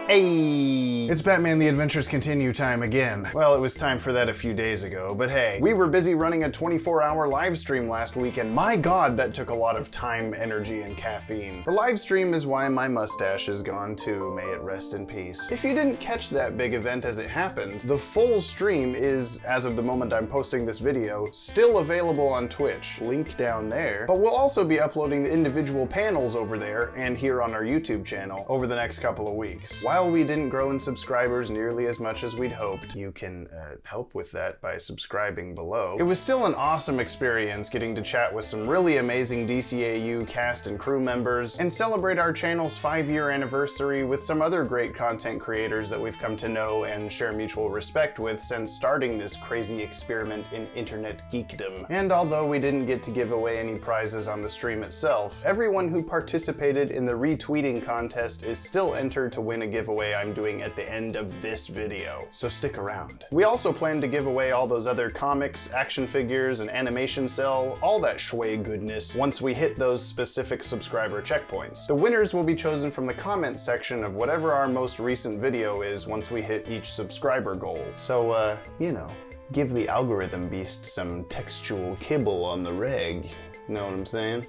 Hey! It's Batman The Adventures Continue time again. Well, it was time for that a few days ago, but hey, we were busy running a 24-hour live stream last week, and my god, that took a lot of time, energy, and caffeine. The live stream is why my mustache is gone too, may it rest in peace. If you didn't catch that big event as it happened, the full stream is, as of the moment I'm posting this video, still available on Twitch, link down there, but we'll also be uploading the individual panels over there and here on our YouTube channel over the next couple of weeks. While we didn't grow in subscribers nearly as much as we'd hoped, you can help with that by subscribing below. It was still an awesome experience getting to chat with some really amazing DCAU cast and crew members and celebrate our channel's 5-year anniversary with some other great content creators that we've come to know and share mutual respect with since starting this crazy experiment in internet geekdom. And although we didn't get to give away any prizes on the stream itself, everyone who participated in the retweeting contest is still entered to win a giveaway I'm doing at the end of this video, so stick around. We also plan to give away all those other comics, action figures, and animation cell, all that shway goodness, once we hit those specific subscriber checkpoints. The winners will be chosen from the comment section of whatever our most recent video is once we hit each subscriber goal. So, you know, give the algorithm beast some textual kibble on the reg. You know what I'm saying?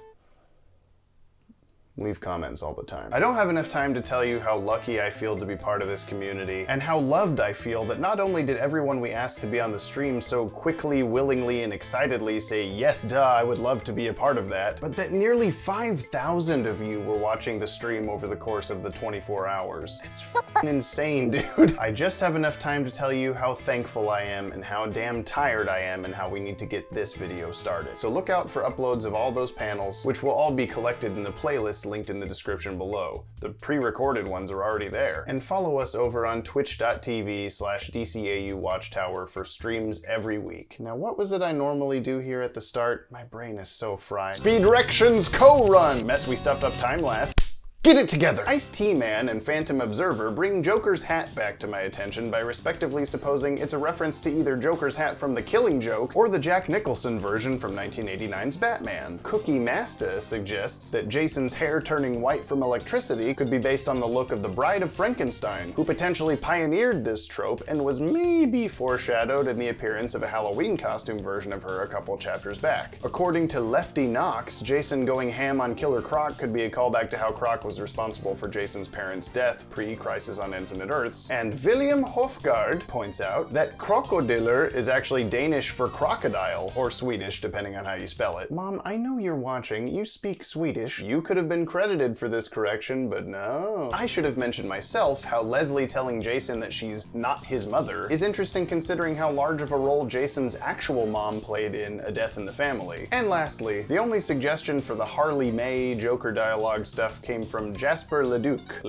Leave comments all the time. I don't have enough time to tell you how lucky I feel to be part of this community, and how loved I feel that not only did everyone we asked to be on the stream so quickly, willingly, and excitedly say, yes, duh, I would love to be a part of that, but that nearly 5,000 of you were watching the stream over the course of the 24 hours. It's f***ing insane, dude. I just have enough time to tell you how thankful I am, and how damn tired I am, and how we need to get this video started. So look out for uploads of all those panels, which will all be collected in the playlist linked in the description below. The pre-recorded ones are already there. And follow us over on twitch.tv/DCAU Watchtower for streams every week. Now, what was it I normally do here at the start? My brain is so fried. Speed Directions Co-Run! Mess we stuffed up time last. Get it together! Ice-T Man and Phantom Observer bring Joker's hat back to my attention by respectively supposing it's a reference to either Joker's hat from The Killing Joke or the Jack Nicholson version from 1989's Batman. Cookie Masta suggests that Jason's hair turning white from electricity could be based on the look of the Bride of Frankenstein, who potentially pioneered this trope and was maybe foreshadowed in the appearance of a Halloween costume version of her a couple chapters back. According to Lefty Knox, Jason going ham on Killer Croc could be a callback to how Croc was responsible for Jason's parents' death pre-Crisis on Infinite Earths, and William Hofgaard points out that Krokodiller is actually Danish for crocodile, or Swedish depending on how you spell it. Mom, I know you're watching, you speak Swedish. You could have been credited for this correction, but no. I should have mentioned myself how Leslie telling Jason that she's not his mother is interesting considering how large of a role Jason's actual mom played in A Death in the Family. And lastly, the only suggestion for the Harley May Joker dialogue stuff came from Jasper Leduc,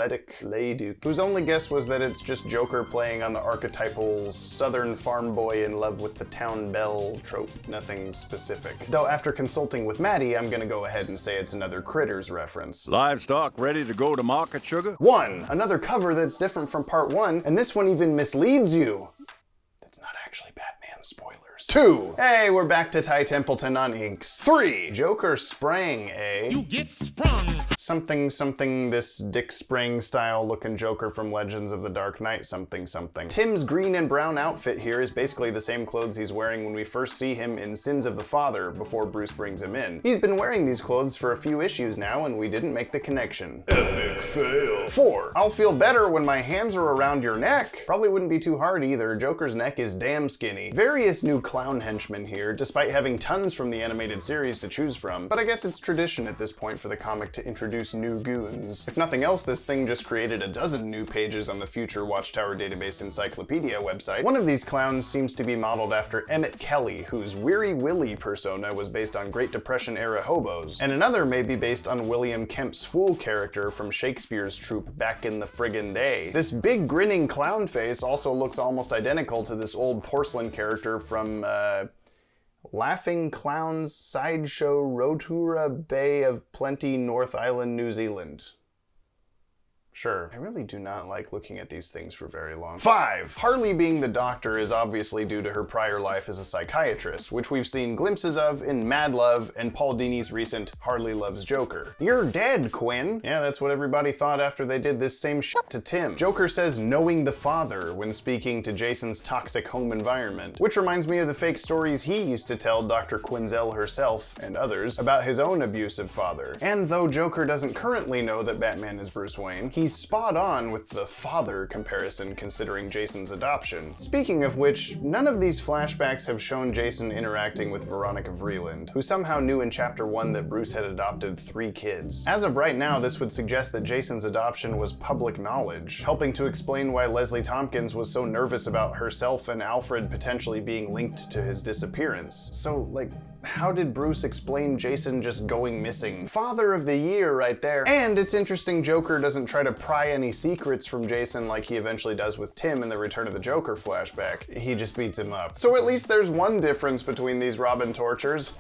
whose only guess was that it's just Joker playing on the archetypal southern farm boy in love with the town belle trope, nothing specific. Though after consulting with Maddie, I'm gonna go ahead and say it's another Critters reference. Livestock ready to go to market, sugar? 1. Another cover that's different from part 1, and this one even misleads you. That's not actually Batman, spoilers. 2. Hey, we're back to Ty Templeton on inks. 3. Joker sprang a... You get sprung! Something, this Dick Spring style looking Joker from Legends of the Dark Knight something. Tim's green and brown outfit here is basically the same clothes he's wearing when we first see him in Sins of the Father before Bruce brings him in. He's been wearing these clothes for a few issues now and we didn't make the connection. Epic fail. 4. I'll feel better when my hands are around your neck. Probably wouldn't be too hard either. Joker's neck is damn skinny. Various new clown henchmen here, despite having tons from the animated series to choose from, but I guess it's tradition at this point for the comic to introduce new goons. If nothing else, this thing just created a dozen new pages on the future Watchtower Database Encyclopedia website. One of these clowns seems to be modeled after Emmett Kelly, whose Weary Willie persona was based on Great Depression era hobos, and another may be based on William Kemp's Fool character from Shakespeare's troupe back in the friggin' day. This big grinning clown face also looks almost identical to this old porcelain character from, Laughing Clowns Sideshow Rotorua Bay of Plenty, North Island, New Zealand. Sure. I really do not like looking at these things for very long. 5. Harley being the Doctor is obviously due to her prior life as a psychiatrist, which we've seen glimpses of in Mad Love and Paul Dini's recent Harley Loves Joker. You're dead, Quinn. Yeah, that's what everybody thought after they did this same shit to Tim. Joker says knowing the father when speaking to Jason's toxic home environment, which reminds me of the fake stories he used to tell Dr. Quinzel herself and others about his own abusive father. And though Joker doesn't currently know that Batman is Bruce Wayne, he's spot on with the father comparison considering Jason's adoption. Speaking of which, none of these flashbacks have shown Jason interacting with Veronica Vreeland, who somehow knew in Chapter 1 that Bruce had adopted 3 kids. As of right now, this would suggest that Jason's adoption was public knowledge, helping to explain why Leslie Tompkins was so nervous about herself and Alfred potentially being linked to his disappearance. So, like, how did Bruce explain Jason just going missing? Father of the year right there. And it's interesting Joker doesn't try to pry any secrets from Jason like he eventually does with Tim in the Return of the Joker flashback. He just beats him up. So at least there's one difference between these Robin tortures.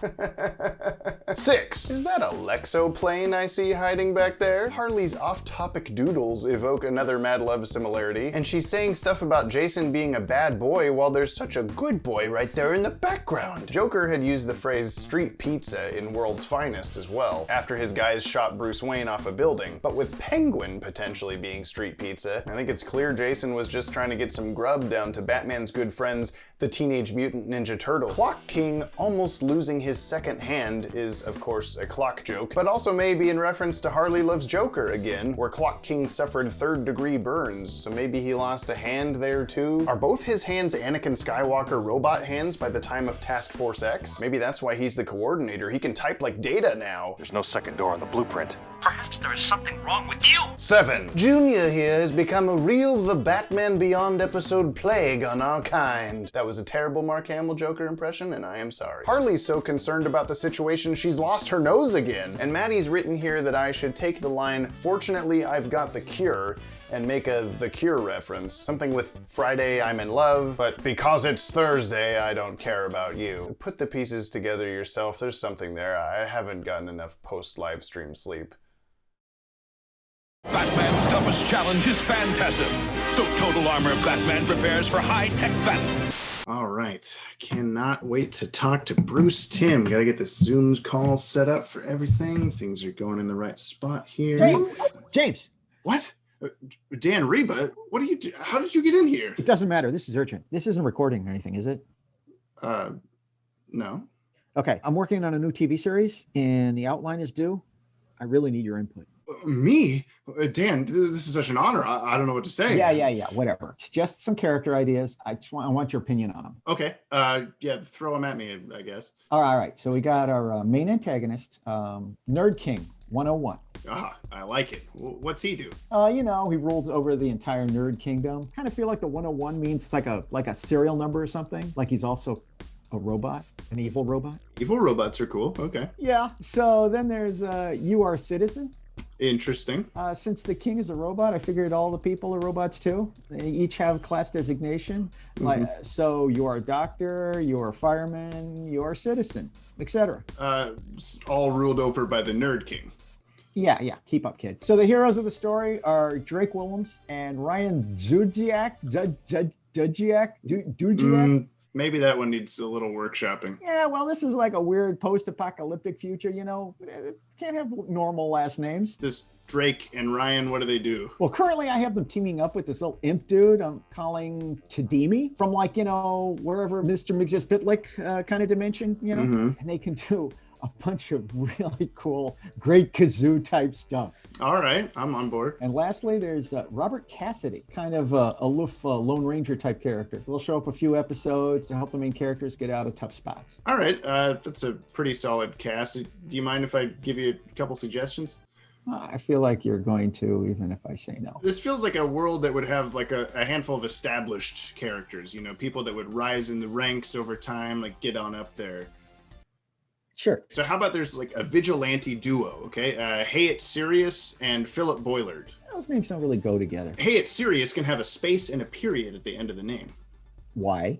6. Is that a Lexo plane I see hiding back there? Harley's off-topic doodles evoke another Mad Love similarity, and she's saying stuff about Jason being a bad boy while there's such a good boy right there in the background. Joker had used the phrase street pizza in World's Finest as well, after his guys shot Bruce Wayne off a building. But with Penguin potentially being street pizza, I think it's clear Jason was just trying to get some grub down to Batman's good friends, the Teenage Mutant Ninja Turtles. Clock King almost losing his second hand is, of course, a clock joke, but also may be in reference to Harley Loves Joker again, where Clock King suffered 3rd-degree burns, so maybe he lost a hand there too? Are both his hands Anakin Skywalker robot hands by the time of Task Force X? Maybe that's why he's the coordinator. He can type like Data now. There's no second door on the blueprint. Perhaps there is something wrong with you. 7. Junior here has become a real The Batman Beyond episode plague on our kind. That was a terrible Mark Hamill Joker impression, and I am sorry. Harley's so concerned about the situation she's lost her nose again. And Maddie's written here that I should take the line, "Fortunately, I've got the cure," and make a The Cure reference. Something with Friday, I'm in love, but because it's Thursday, I don't care about you. Put the pieces together yourself. There's something there. I haven't gotten enough post-live stream sleep. Batman's toughest challenge is Phantasm. So Total Armor Batman prepares for high-tech battle. All right, cannot wait to talk to Bruce Timm. Gotta get this Zoom call set up for everything. Things are going in the right spot here. James. What? Dan Reba, what are you do? How did you get in here? It doesn't matter. This is urgent. This isn't recording or anything, is it? No. Okay, I'm working on a new TV series and the outline is due. I really need your input. Me? Dan, this is such an honor. I don't know what to say. Yeah, whatever. It's just some character ideas. I want your opinion on them. Okay. Yeah, throw them at me, I guess. All right. So we got our main antagonist, Nerd King 101. Ah, I like it. What's he do? He rules over the entire nerd kingdom. Kind of feel like the 101 means like a serial number or something. Like he's also a robot, an evil robot. Evil robots are cool. Okay. Yeah. So then there's You Are a Citizen. Interesting. Since the king is a robot, I figured all the people are robots too. They each have class designation. Like, so you're a doctor, you're a fireman, you're a citizen, etc. All ruled over by the Nerd King. Yeah. Keep up, kid. So the heroes of the story are Drake Willems and Ryan Dudziak. Maybe that one needs a little workshopping. Yeah, well, this is like a weird post-apocalyptic future, It can't have normal last names. This Drake and Ryan, what do they do? Well, currently I have them teaming up with this little imp dude I'm calling Tadimi from wherever Mr. Mxyzptlk kind of dimension, And they can do a bunch of really cool, great kazoo type stuff. All right, I'm on board. And lastly, there's Robert Cassidy, kind of aloof Lone Ranger type character. We'll show up a few episodes to help the main characters get out of tough spots. All right, that's a pretty solid cast. Do you mind if I give you a couple suggestions? I feel like you're going to, even if I say no. This feels like a world that would have like a handful of established characters, people that would rise in the ranks over time, like get on up there. Sure. So how about there's like a vigilante duo, okay? Hey It's Serious and Philip Boylard. Those names don't really go together. Hey It's Serious can have a space and a period at the end of the name. Why?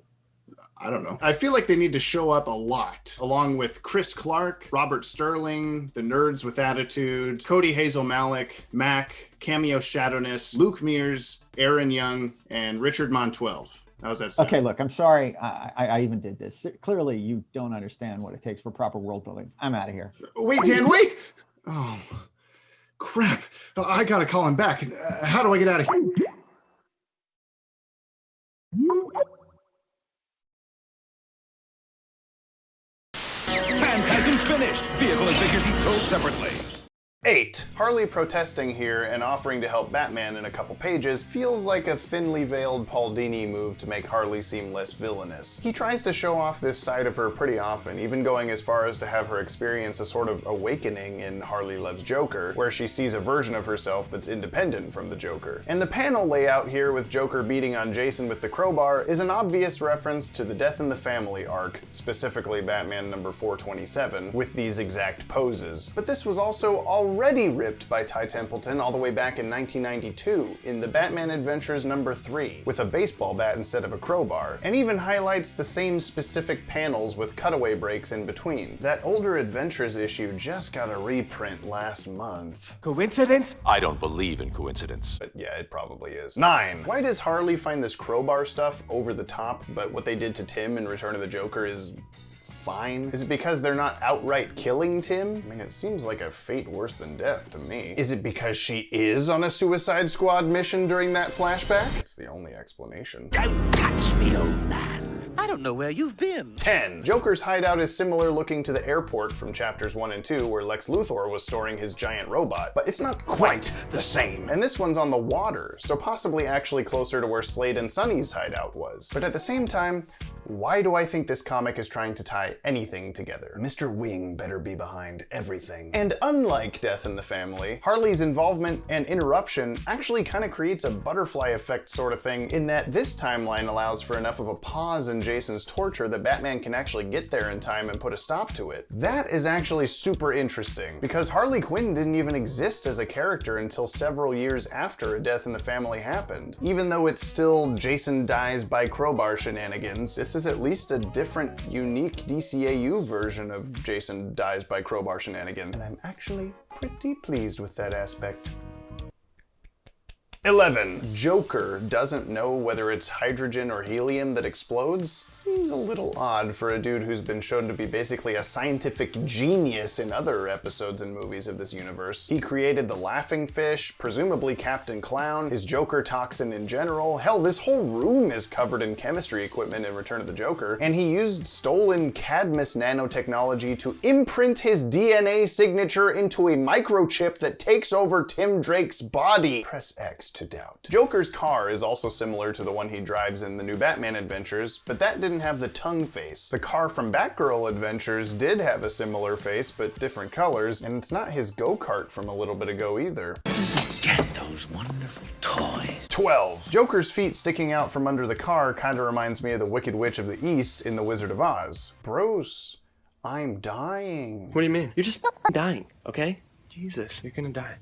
I don't know. I feel like they need to show up a lot, along with Chris Clark, Robert Sterling, the Nerds with Attitude, Cody Hazel Malik, Mac, Cameo Shadowness, Luke Mears, Aaron Young, and Richard Montwell. How's that sound? Okay, look, I'm sorry I even did this. Clearly, you don't understand what it takes for proper world building. I'm out of here. Wait, Dan, wait! Oh, crap. I gotta call him back. How do I get out of here? Phantasm finished. Vehicle and figures each sold separately. 8. Harley protesting here and offering to help Batman in a couple pages feels like a thinly veiled Paul Dini move to make Harley seem less villainous. He tries to show off this side of her pretty often, even going as far as to have her experience a sort of awakening in Harley Loves Joker, where she sees a version of herself that's independent from the Joker. And the panel layout here with Joker beating on Jason with the crowbar is an obvious reference to the Death in the Family arc, specifically Batman number 427, with these exact poses. But this was also already ripped by Ty Templeton all the way back in 1992 in the Batman Adventures number 3, with a baseball bat instead of a crowbar, and even highlights the same specific panels with cutaway breaks in between. That older Adventures issue just got a reprint last month. Coincidence? I don't believe in coincidence. But yeah, it probably is. 9. Why does Harley find this crowbar stuff over the top, but what they did to Tim in Return of the Joker is fine? Is it because they're not outright killing Tim? I mean, it seems like a fate worse than death to me. Is it because she is on a Suicide Squad mission during that flashback? It's the only explanation. Don't touch me, old man. I don't know where you've been. 10. Joker's hideout is similar looking to the airport from chapters 1 and 2 where Lex Luthor was storing his giant robot, but it's not quite the same. And this one's on the water, so possibly actually closer to where Slade and Sonny's hideout was. But at the same time, why do I think this comic is trying to tie anything together? Mr. Wing better be behind everything. And unlike Death in the Family, Harley's involvement and interruption actually kind of creates a butterfly effect sort of thing in that this timeline allows for enough of a pause in Jason's torture that Batman can actually get there in time and put a stop to it. That is actually super interesting, because Harley Quinn didn't even exist as a character until several years after A Death in the Family happened. Even though it's still Jason dies by crowbar shenanigans, this is at least a different, unique DCAU version of Jason dies by crowbar shenanigans, and I'm actually pretty pleased with that aspect. 11. Joker doesn't know whether it's hydrogen or helium that explodes? Seems a little odd for a dude who's been shown to be basically a scientific genius in other episodes and movies of this universe. He created the laughing fish, presumably Captain Clown, his Joker toxin in general. Hell, this whole room is covered in chemistry equipment in Return of the Joker, and he used stolen Cadmus nanotechnology to imprint his DNA signature into a microchip that takes over Tim Drake's body. Press X to doubt. Joker's car is also similar to the one he drives in the new Batman Adventures, but that didn't have the tongue face. The car from Batgirl Adventures did have a similar face, but different colors, and it's not his go-kart from a little bit ago either. Doesn't get those wonderful toys. 12. Joker's feet sticking out from under the car kinda reminds me of the Wicked Witch of the East in The Wizard of Oz. Bros, I'm dying. What do you mean? You're just dying, okay? Jesus, you're gonna die.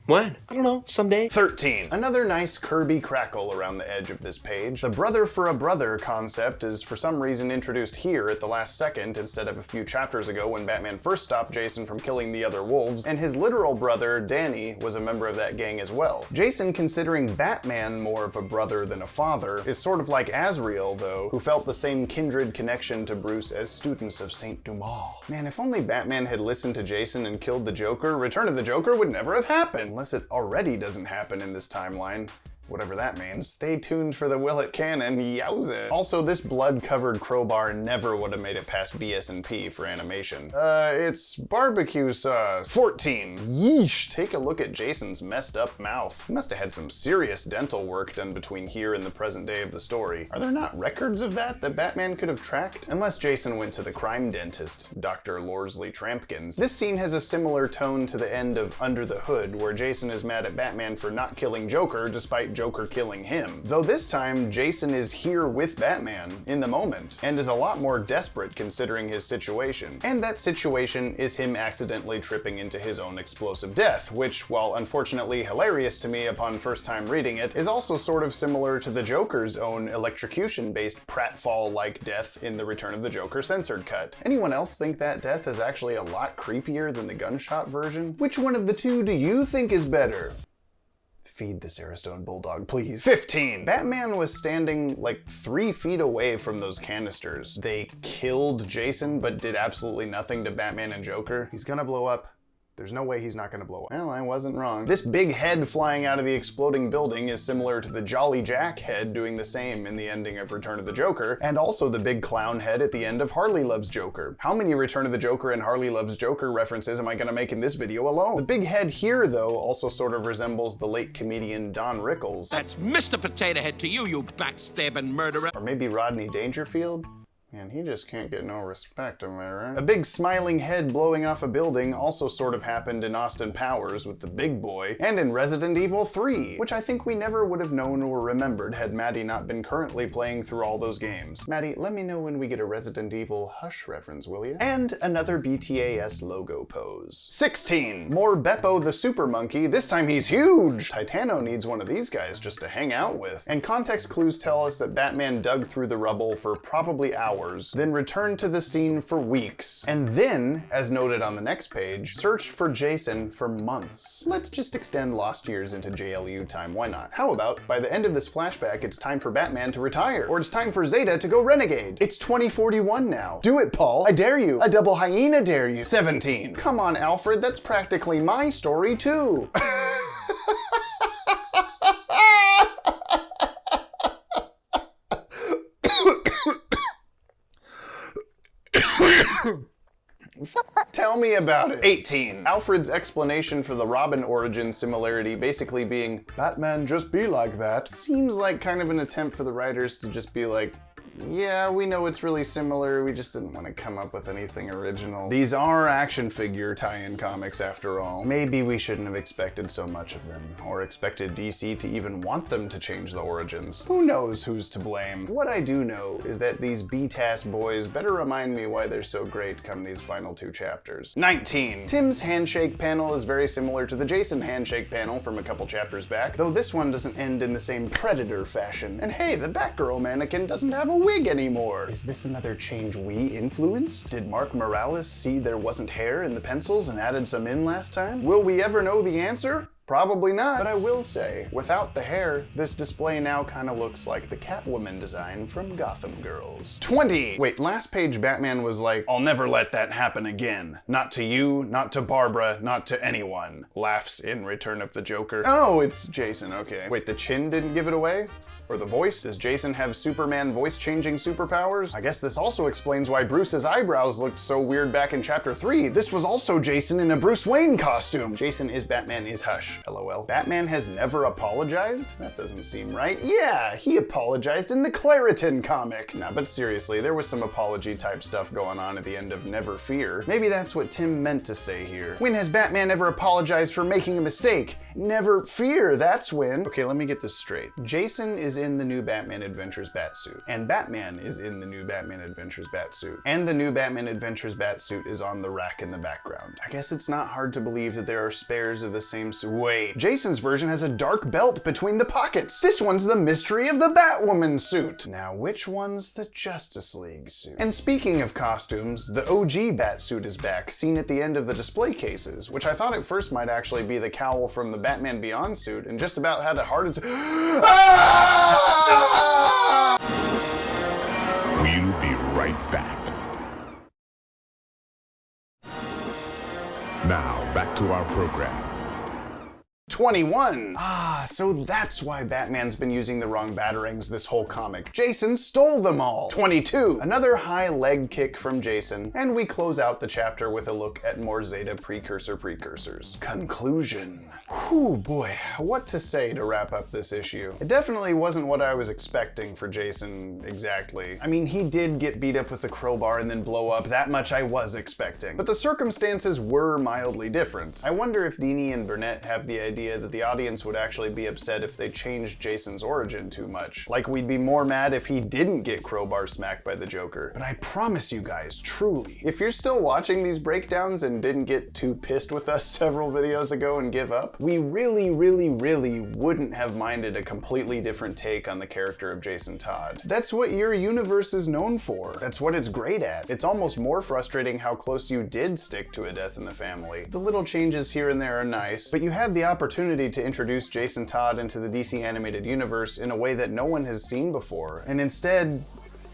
When? I don't know, someday. 13. Another nice Kirby crackle around the edge of this page. The brother for a brother concept is for some reason introduced here at the last second instead of a few chapters ago when Batman first stopped Jason from killing the other wolves, and his literal brother, Danny, was a member of that gang as well. Jason considering Batman more of a brother than a father is sort of like Azrael, though, who felt the same kindred connection to Bruce as students of Saint Dumas. Man, if only Batman had listened to Jason and killed the Joker, Return of the Joker would never have happened. Unless it already doesn't happen in this timeline. Whatever that means. Stay tuned for the Will It canon, yowza. Also, this blood-covered crowbar never would have made it past BS&P for animation. It's barbecue sauce. 14. Yeesh, take a look at Jason's messed up mouth. He must have had some serious dental work done between here and the present day of the story. Are there not records of that Batman could have tracked? Unless Jason went to the crime dentist, Dr. Lorsley Trampkins. This scene has a similar tone to the end of Under the Hood, where Jason is mad at Batman for not killing Joker despite Joker killing him. Though this time, Jason is here with Batman, in the moment, and is a lot more desperate considering his situation. And that situation is him accidentally tripping into his own explosive death, which, while unfortunately hilarious to me upon first time reading it, is also sort of similar to the Joker's own electrocution-based pratfall-like death in the Return of the Joker censored cut. Anyone else think that death is actually a lot creepier than the gunshot version? Which one of the two do you think is better? Feed the Sarastone Bulldog, please. 15. Batman was standing like 3 feet away from those canisters. They killed Jason, but did absolutely nothing to Batman and Joker. He's gonna blow up. There's no way he's not gonna blow up. Well, I wasn't wrong. This big head flying out of the exploding building is similar to the Jolly Jack head doing the same in the ending of Return of the Joker, and also the big clown head at the end of Harley Loves Joker. How many Return of the Joker and Harley Loves Joker references am I gonna make in this video alone? The big head here, though, also sort of resembles the late comedian Don Rickles. That's Mr. Potato Head to you, you backstabbing murderer. Or maybe Rodney Dangerfield? Man, he just can't get no respect, am I right? A big smiling head blowing off a building also sort of happened in Austin Powers with the big boy, and in Resident Evil 3, which I think we never would have known or remembered had Maddie not been currently playing through all those games. Maddie, let me know when we get a Resident Evil Hush reference, will you? And another BTAS logo pose. 16. More Beppo the Super Monkey, this time he's huge! Titano needs one of these guys just to hang out with. And context clues tell us that Batman dug through the rubble for probably hours, then returned to the scene for weeks, and then, as noted on the next page, searched for Jason for months. Let's just extend lost years into JLU time, why not? How about, by the end of this flashback, it's time for Batman to retire, or it's time for Zeta to go renegade. It's 2041 now. Do it, Paul. I dare you. A double hyena dare you. 17. Come on, Alfred, that's practically my story too. Tell me about it. 18. Alfred's explanation for the Robin origin similarity basically being, Batman just be like that, seems like kind of an attempt for the writers to just be like, yeah, we know it's really similar, we just didn't want to come up with anything original. These are action figure tie-in comics after all. Maybe we shouldn't have expected so much of them, or expected DC to even want them to change the origins. Who knows who's to blame? What I do know is that these B-TAS boys better remind me why they're so great come these final 2 chapters. 19. Tim's handshake panel is very similar to the Jason handshake panel from a couple chapters back, though this one doesn't end in the same Predator fashion. And hey, the Batgirl mannequin doesn't have a wig anymore. Is this another change we influenced? Did Mark Morales see there wasn't hair in the pencils and added some in last time? Will we ever know the answer? Probably not, but I will say, without the hair, this display now kind of looks like the Catwoman design from Gotham Girls. 20! Wait, last page Batman was like, I'll never let that happen again. Not to you, not to Barbara, not to anyone. Laughs in Return of the Joker. Oh, it's Jason, okay. Wait, the chin didn't give it away? Or the voice? Does Jason have Superman voice-changing superpowers? I guess this also explains why Bruce's eyebrows looked so weird back in chapter 3. This was also Jason in a Bruce Wayne costume. Jason is Batman is Hush, LOL. Batman has never apologized? That doesn't seem right. Yeah, he apologized in the Claritin comic. Nah, but seriously, there was some apology type stuff going on at the end of Never Fear. Maybe that's what Tim meant to say here. When has Batman ever apologized for making a mistake? Never fear, that's when. Okay, let me get this straight. Jason is in the new Batman Adventures Batsuit, and Batman is in the new Batman Adventures Batsuit, and the new Batman Adventures Batsuit is on the rack in the background. I guess it's not hard to believe that there are spares of the same suit. Wait, Jason's version has a dark belt between the pockets. This one's the Mystery of the Batwoman suit. Now, which one's the Justice League suit? And speaking of costumes, the OG Batsuit is back, seen at the end of the display cases, which I thought at first might actually be the cowl from the Batman Beyond suit, and just about had a heart attack. We'll be right back. Now, back to our program. 21. So that's why Batman's been using the wrong batarangs this whole comic. Jason stole them all. 22. Another high leg kick from Jason, and we close out the chapter with a look at more Zeta precursors. Conclusion. Whew, boy, what to say to wrap up this issue. It definitely wasn't what I was expecting for Jason exactly. I mean, he did get beat up with a crowbar and then blow up, that much I was expecting. But the circumstances were mildly different. I wonder if Dini and Burnett have the idea idea that the audience would actually be upset if they changed Jason's origin too much. Like, we'd be more mad if he didn't get crowbar smacked by the Joker. But I promise you guys, truly, if you're still watching these breakdowns and didn't get too pissed with us several videos ago and give up, we really wouldn't have minded a completely different take on the character of Jason Todd. That's what your universe is known for. That's what it's great at. It's almost more frustrating how close you did stick to a death in the family. The little changes here and there are nice, but you had the opportunity to introduce Jason Todd into the DC animated universe in a way that no one has seen before, and instead,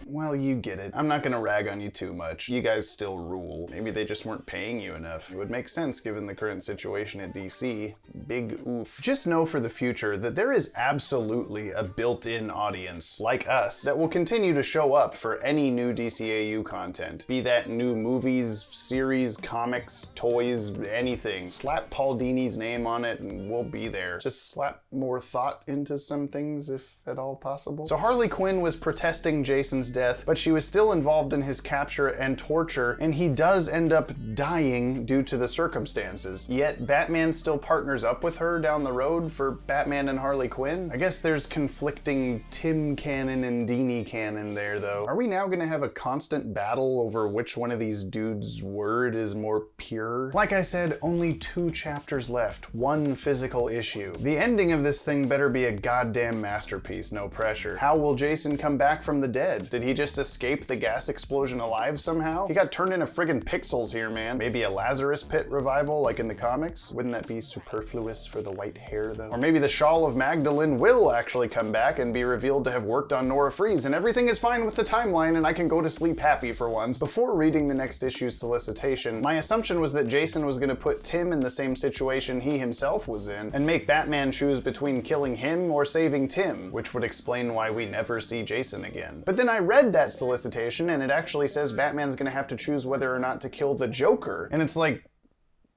well, you get it. I'm not gonna rag on you too much. You guys still rule. Maybe they just weren't paying you enough. It would make sense given the current situation at DC. Big oof. Just know for the future that there is absolutely a built-in audience, like us, that will continue to show up for any new DCAU content. Be that new movies, series, comics, toys, anything. Slap Paul Dini's name on it and we'll be there. Just slap more thought into some things if at all possible. So Harley Quinn was protesting Jason's death, but she was still involved in his capture and torture, and he does end up dying due to the circumstances. Yet Batman still partners up with her down the road for Batman and Harley Quinn? I guess there's conflicting Timm canon and Dini canon there, though. Are we now gonna have a constant battle over which one of these dudes' word is more pure? Like I said, only 2 chapters left, 1 physical issue. The ending of this thing better be a goddamn masterpiece, no pressure. How will Jason come back from the dead? Did he just escape the gas explosion alive somehow? He got turned into friggin' pixels here, man. Maybe a Lazarus Pit revival like in the comics? Wouldn't that be superfluous for the white hair, though? Or maybe the Shawl of Magdalene will actually come back and be revealed to have worked on Nora Freeze, and everything is fine with the timeline and I can go to sleep happy for once. Before reading the next issue's solicitation, my assumption was that Jason was gonna put Timm in the same situation he himself was in, and make Batman choose between killing him or saving Timm, which would explain why we never see Jason again. But then I read that solicitation and it actually says Batman's gonna have to choose whether or not to kill the Joker. And it's like,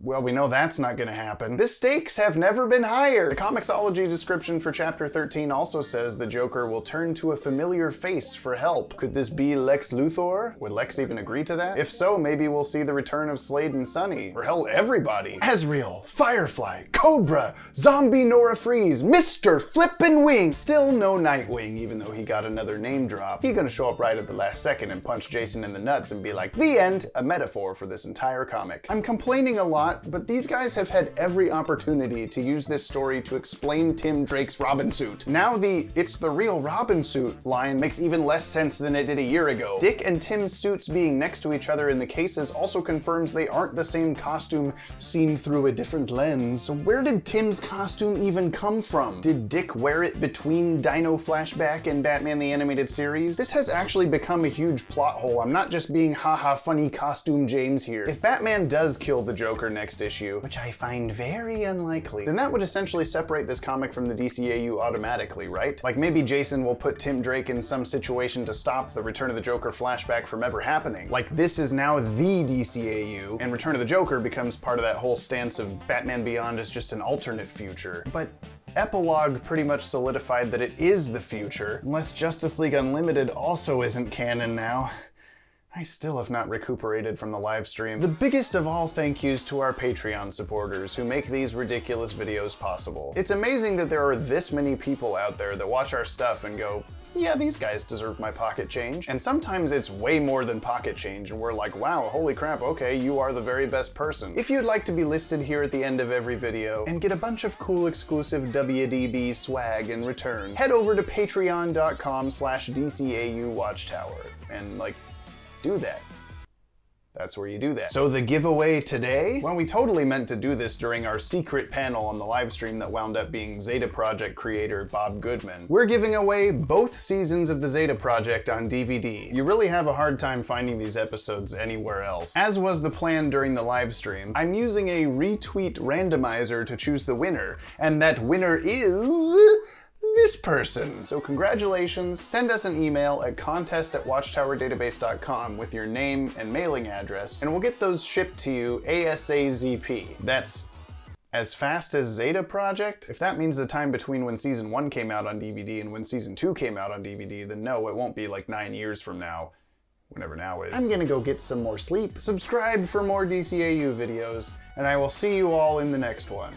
well, we know that's not gonna happen. The stakes have never been higher. The Comixology description for Chapter 13 also says the Joker will turn to a familiar face for help. Could this be Lex Luthor? Would Lex even agree to that? If so, maybe we'll see the return of Slade and Sonny. Or hell, everybody. Azrael, Firefly, Cobra, Zombie Nora Freeze, Mr. Flippin' Wing. Still no Nightwing, even though he got another name drop. He's gonna show up right at the last second and punch Jason in the nuts and be like, the end, a metaphor for this entire comic. I'm complaining a lot, but these guys have had every opportunity to use this story to explain Tim Drake's Robin suit. Now the "it's the real Robin suit" line makes even less sense than it did a year ago. Dick and Tim's suits being next to each other in the cases also confirms they aren't the same costume seen through a different lens. So where did Tim's costume even come from? Did Dick wear it between Dino Flashback and Batman the Animated Series? This has actually become a huge plot hole. I'm not just being haha funny costume James here. If Batman does kill the Joker next issue, which I find very unlikely, then that would essentially separate this comic from the DCAU automatically, right? Like maybe Jason will put Tim Drake in some situation to stop the Return of the Joker flashback from ever happening. Like this is now the DCAU, and Return of the Joker becomes part of that whole stance of Batman Beyond as just an alternate future. But Epilogue pretty much solidified that it is the future, unless Justice League Unlimited also isn't canon now. I still have not recuperated from the live stream. The biggest of all thank yous to our Patreon supporters who make these ridiculous videos possible. It's amazing that there are this many people out there that watch our stuff and go, yeah, these guys deserve my pocket change. And sometimes it's way more than pocket change and we're like, wow, holy crap, okay, you are the very best person. If you'd like to be listed here at the end of every video and get a bunch of cool exclusive WDB swag in return, head over to patreon.com/DCAU Watchtower and do that. That's where you do that. So the giveaway today? Well, we totally meant to do this during our secret panel on the live stream that wound up being Zeta Project creator Bob Goodman. We're giving away both seasons of the Zeta Project on DVD. You really have a hard time finding these episodes anywhere else. As was the plan during the live stream, I'm using a retweet randomizer to choose the winner, and that winner is this person. So congratulations, send us an email at contest@watchtowerdatabase.com with your name and mailing address, and we'll get those shipped to you ASAP. That's as fast as Zeta Project? If that means the time between when Season 1 came out on DVD and when Season 2 came out on DVD, then no, it won't be like 9 years from now. Whenever now is. I'm gonna go get some more sleep. Subscribe for more DCAU videos, and I will see you all in the next one.